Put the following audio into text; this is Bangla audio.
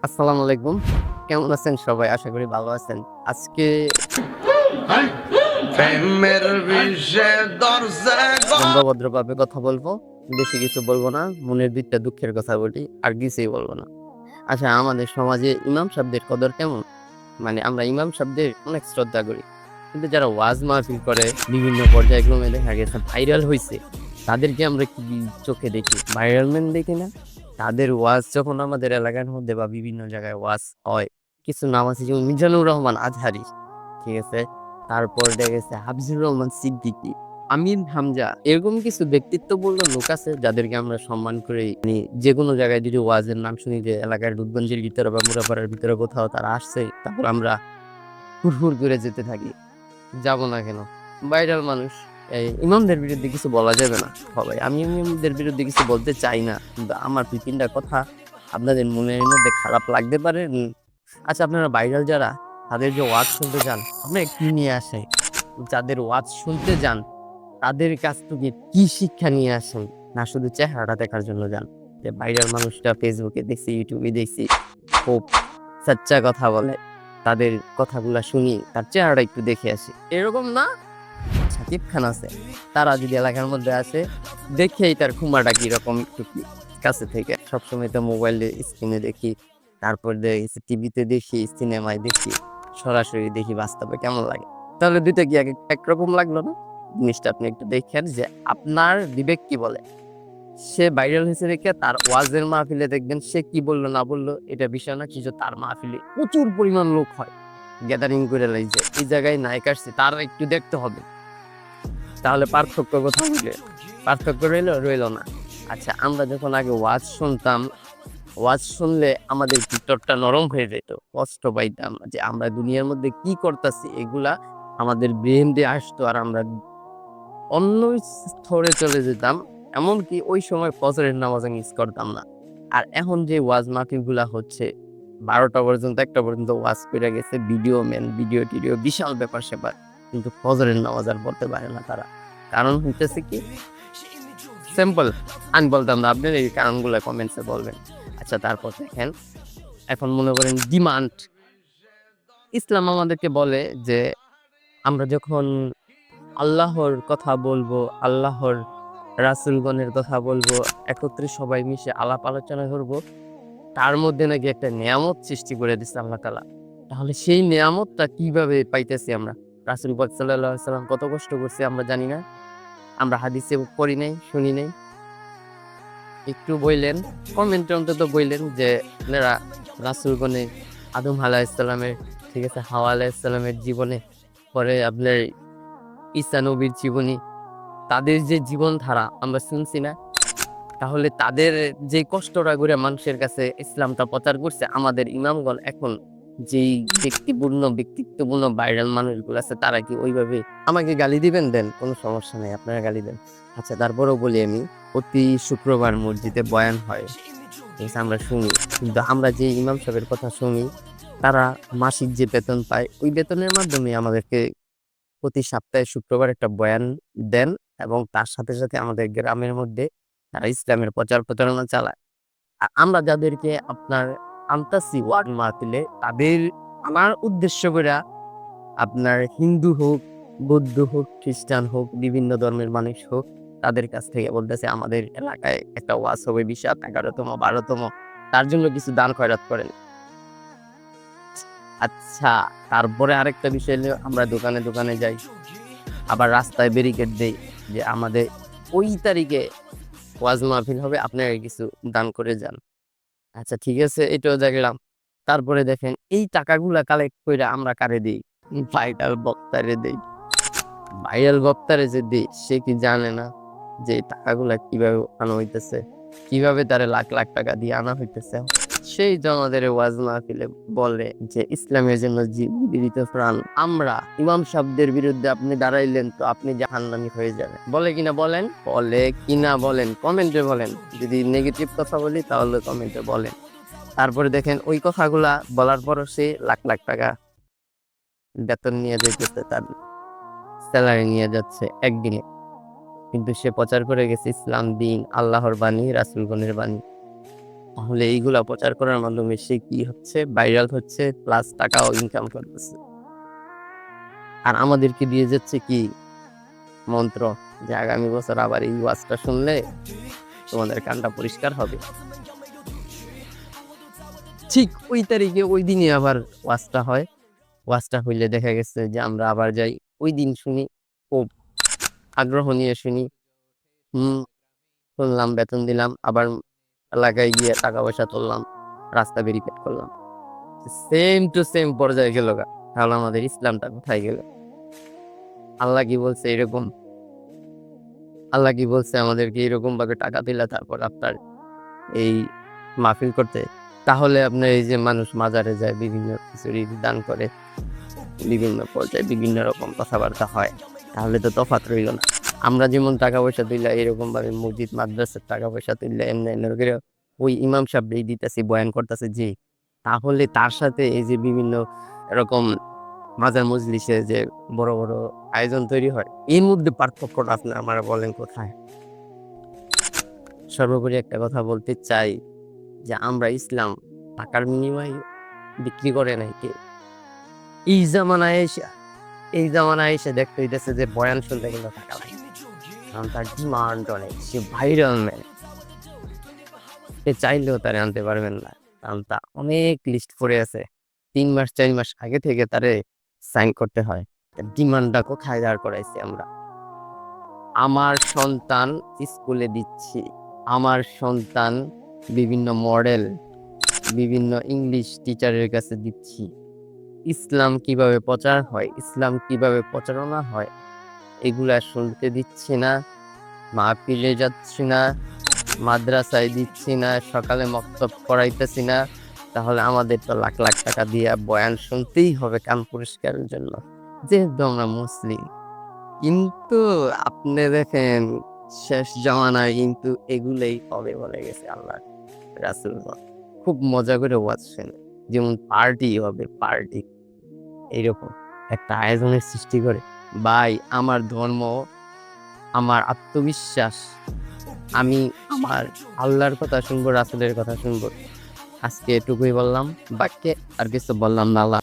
আসসালামু আলাইকুম। কেমন আছেন সবাই? আশা করি ভালো আছেন। আজকে প্রেমের বিষে দরজা নম্র-ভদ্রভাবে কথা বলবো। বেশি কিছু বলবো না। মনের ২ টা দুঃখের কথা বলি। আর কিছুই বলব না। আচ্ছা, আমাদের সমাজে ইমাম সাহেবদের কদর কেমন? মানে আমরা ইমাম সাহেবদের অনেক শ্রদ্ধা করি। কিন্তু যারা ওয়াজ মাহফিল করে বিভিন্ন পর্যায়ক্রমে দেখা গেছে ভাইরাল হইছে, তাদেরকে আমরা কি চোখে দেখি? ভাইরাল ম্যান দেখি না? তাদের ওয়াজ যখন আমাদের এলাকার মধ্যে বা বিভিন্ন জায়গায় ওয়াজ হয়, কিছু নাম আছে যেমন মিজানুর রহমান আজহারী, ঠিক আছে? তারপর দেখা গেছে হাফিজুর রহমান সিদ্দিকী, আমিন হামজা, এরকম কিছু ব্যক্তিত্বপূর্ণ লোক আছে যাদেরকে আমরা সম্মান করি। যেকোনো জায়গায় যদি ওয়াজের নাম শুনি যে এলাকার রূপগঞ্জের ভিতরে বা মুরাপাড়ার ভিতরে কোথাও তারা আসছে, তারপর আমরা হুড়হুড় করে যেতে থাকি। যাব না কেন? ভাইরাল মানুষ। এই ইমামদের বিরুদ্ধে কিছু বলা যাবে না। সবাই আমি ইমামদের বিরুদ্ধে কিছু বলতে চাই না। কিন্তু আমার ২-৩ টা কথা আপনাদের মনের মধ্যে খারাপ লাগতে পারে। আচ্ছা, আপনারা ভাইরাল যারা, তাদের যে ওয়াজ শুনতে যান, আপনারা কি নিয়ে আসেন? যাদের ওয়াজ শুনতে যান, তাদের কাছ থেকে কি শিক্ষা নিয়ে আসেন? না শুধু চেহারাটা দেখার জন্য যান? যে ভাইরাল মানুষটা ফেসবুকে দেখছি, ইউটিউবে দেখছি, খুব সাচ্চা কথা বলে। তাদের কথাগুলা শুনি, তার চেহারাটা একটু দেখে আসি। এরকম না, সাকিব খান আছে। তারা যদি এলাকার মধ্যে আসে, দেখেই তার খুমাটা কিরকম একটু কাছে থেকে। সবসময় তো মোবাইলে স্ক্রিনে দেখি, তারপর দেখি টিভিতে দেখি, সিনেমায় দেখি, সরাসরি দেখি বাস্তবে কেমন লাগে। তাহলে ২ টা কি একরকম লাগলো না? জিনিসটা আপনি একটু দেখেন যে আপনার বিবেক কি বলে। সে ভাইরাল হয়েছে দেখে তার ওয়াজের মাহফিলে দেখবেন সে কি বলল না বলল এটা বিষয় না, কিছু তার মাহফিলে প্রচুর পরিমাণ লোক হয়। গ্যাদারিং করে লাইছে। এই জায়গায় নায়ক আসছে, তার একটু দেখতে হবে। তাহলে পার্থক্য কোথায় রইল? পার্থক্য রইল না। আচ্ছা, আমরা যখন আগে ওয়াজ শুনতাম, ওয়াজ শুনলে আমাদের ভিতরটা নরম হয়ে যেত। কষ্ট পাইতাম যে আমরা দুনিয়ার মধ্যে কি করতাছি এগুলা আমাদের ব্রেইন দিয়ে আসতো আর আমরা অন্য স্তরে চলে যেতাম। এমনকি ওই সময় ফজরের নামাজ আমি মিস করতাম না। আর এখন যে ওয়াজ মাহফিলগুলা হচ্ছে ১২টা পর্যন্ত ১টা পর্যন্ত ওয়াজ কইরা গেছে, ভিডিও ম্যান, ভিডিও-টিডিও বিশাল ব্যাপার-স্যাপার। কিন্তু ফজরের নামাজ আর পড়তে পারে না তারা। কারণ হইতেছে কি? সিম্পল। আমি বলতাম না, আপনার এই কারণগুলা কমেন্টসে বলবেন। আচ্ছা, তারপর দেখেন, এখন মনে করেন ডিমান্ড। ইসলাম আমাদেরকে বলে যে আমরা যখন আল্লাহর কথা বলবো, আল্লাহর রাসূলগণের কথা বলবো, একত্রে সবাই মিশে আলাপ আলোচনা করব, তার মধ্যে নাকি একটা নেয়ামত সৃষ্টি করে দিছে আল্লাহ তাআলা। তাহলে সেই নেয়ামতটা কিভাবে পাইতেছি আমরা? রাসূল পাক সাল্লাল্লাহু আলাইহি ওয়াসাল্লাম কত কষ্ট করছে আমরা জানি না? আমরা হাদিসে পড়ি নাই, শুনি নাই? একটু বইলেন, কমেন্টে অন্তত বইলেন যে আপনারা রাসূলগণে আদম আলাইহিস সালামের, ঠিক আছে, হাওয়া আলাইহিস সালামের জীবনে, পরে আপনার ঈসা নবীর জীবনী, তাদের যে জীবনধারা আমরা শুনছি না? তাহলে তাদের যে কষ্টটা করে মানুষের কাছে ইসলামটা প্রচার করছে, আমাদের ইমামগণ এখন যেই ব্যক্তিত্বপূর্ণ ভাইরাল মানুষগুলো আছে তারা কি ওইভাবে আমাকে গালি দিবেন? দেন, কোনো সমস্যা নাই, আপনারা গালি দেন। আচ্ছা, তারপরেও বলি আমি, প্রতি শুক্রবার মসজিদে বয়ান হয়। ঠিক আছে, আমরা শুনি। কিন্তু আমরা যে ইমাম সাহেবের কথা শুনি, তারা মাসিক যে বেতন পায়, ওই বেতনের মাধ্যমে আমাদেরকে প্রতি সপ্তাহে শুক্রবার একটা বয়ান দেন এবং তার সাথে আমাদের গ্রামের মধ্যে তারা ইসলামের প্রচার প্রচারণা চালায়। আমরা যাদেরকে আপনার আনতাছি ওয়াজ মাহফিলে, তাদের আমার উদ্দেশ্য কইরা আপনার হিন্দু হোক, বৌদ্ধ হোক, খ্রিস্টান হোক, বিভিন্ন ধর্মের মানুষ হোক, তাদের কাছ থেকে বলতেছে আমাদের এলাকায় একটা ওয়াজ হবে বিশাল ১১তম, ১২তম। তার জন্য কিছু দান খয়রাত করেন। আচ্ছা, তারপরে আরেকটা বিষয় হলো আমরা দোকানে যাই। আবার রাস্তায় ব্যারিকেড দেই যে আমাদের ওই তারিখে ওয়াজ মাহফিল হবে, আপনারা কিছু দান করে যান। আচ্ছা, ঠিক আছে, এটাও দেখলাম। তারপরে দেখেন এই টাকাগুলা কালেক্ট কইরা আমরা কারে দেই? ভাইরাল বক্তারে দেই। ভাইরাল বক্তারে যে দেই সে কি জানে না যে এই টাকাগুলা কিভাবে আনা হইতেছে? কিভাবে তারে লাখ, লাখ টাকা দিয়ে আনা হইতেছে? সেই যে আমাদের ওয়াজ মাহফিলে বলে যে ইসলামের জন্য জীবিত প্রাণ। আমরা ইমাম সাহেবদের বিরুদ্ধে আপনি দাঁড়াইলেন তো আপনি জাহান্নামী হয়ে যাবেন। বলে কিনা বলেন? বলে কিনা বলেন? কমেন্টে বলেন। যদি নেগেটিভ কথা বলি তাহলে কমেন্টে বলেন। তারপরে দেখেন ওই কথাগুলা বলার পরও সে লাখ, লাখ টাকা বেতন নিয়ে যাইতেছে, তার সেলারি নিয়ে যাচ্ছে একদিনে। কিন্তু সে প্রচার করে গেছে ইসলাম, দ্বীন, আল্লাহর বাণী, রাসূলগণের বাণী। তাহলে এইগুলা প্রচার করার মাধ্যমে সে কি হচ্ছে, ভাইরাল হচ্ছে, প্লাস টাকাও ইনকাম করতেছে। আর আমাদেরকে দিয়ে যাচ্ছে কি মন্ত্র, যে আগামী বছর আবার এই ওয়াজটা শুনলে তোমাদের কানটা পরিষ্কার হবে। ঠিক ওই তারিখে ওই দিনই আবার ওয়াজটা হয়। ওয়াজটা হইলে দেখা গেছে যে আমরা আবার যাই, ওই দিন শুনি, খুব আগ্রহ নিয়ে শুনি। শুনলাম, বেতন দিলাম, আবার এলাকায় গিয়ে টাকা পয়সা তুললাম, রাস্তা ভেরিফাইড করলাম। সেম টু সেম পর্যায়ে গেল গা। তাহলে আমাদের ইসলামটা কোথায় গেল? আল্লাহ কি বলছে এরকম? আল্লাহ কি বলছে আমাদেরকে এরকম ভাবে টাকা দিলে তারপর আপনার এই মাহফিল করতে? তাহলে আপনার এই যে মানুষ মাজারে যায়, বিভিন্ন খিচুড়ি দান করে, বিভিন্ন পর্যায়ে বিভিন্ন রকম কথাবার্তা হয়, তাহলে তো তফাৎ রইল না। আমরা যেমন টাকা পয়সা তুললে এরকম ভাবে মসজিদ মাদ্রাসার টাকা পয়সা তুললে এমনি এমনি করে ওই ইমাম সাহেব দিতেছে, বয়ান করতেছে, জি, তাহলে তার সাথে এই যে বিভিন্ন এরকম মাজার মজলিসে যে বড় বড় আয়োজন তৈরি হয়, এর মধ্যে পার্থক্যটা আপনি আমার বলেন কোথায়? সর্বোপরি একটা কথা বলতে চাই যে আমরা ইসলাম টাকার বিনিময়ে বিক্রি করে নাই কে। এই জামানায় এসে দেখতে হইতেছে যে বয়ান শুনতে কিন্তু টাকা লাগে, কারণ তার ডিমান্ড অনেক, সে ভাইরাল ম্যান, সে চাইলেও তারে আনতে পারবেন না, কারণ তা অনেক লিস্ট পড়ে আছে। 3 মাস 4 মাস আগে থেকে তারে সাইন করতে হয়। ডিমান্ডটা কোথায় দাঁড় করাইছি আমরা? আমার সন্তান স্কুলে দিচ্ছি, আমার সন্তান বিভিন্ন মডেল, বিভিন্ন ইংলিশ টিচারের কাছে দিচ্ছি। ইসলাম কিভাবে প্রচার হয়, ইসলাম কিভাবে প্রচারণা হয়, এগুলা শুনতে দিচ্ছি না, মাহফিলে যাচ্ছি না, মাদ্রাসায় দিচ্ছি না, সকালে মক্তব পড়াইতেছি না, তাহলে আমাদের তো লাখ লাখ টাকা দিয়ে বয়ান শুনতেই হবে কান পরিষ্কারের জন্য, যেহেতু আমরা মুসলিম। কিন্তু আপনি দেখেন শেষ জামানায় কিন্তু এগুলোই হবে বলে গেছে আল্লাহ রাসূল। খুব মজা করে ওয়াজ শুনে, যেমন পার্টি হবে, পার্টি এইরকম একটা আয়োজনের সৃষ্টি করে। ভাই, আমার ধর্ম, আমার আত্মবিশ্বাস, আমি আমার আল্লাহর কথা শুনবো, রাসূলের কথা শুনবো। আজকে এটুকুই বললাম, বাক্যে আর কিছু বললাম না। আল্লাহ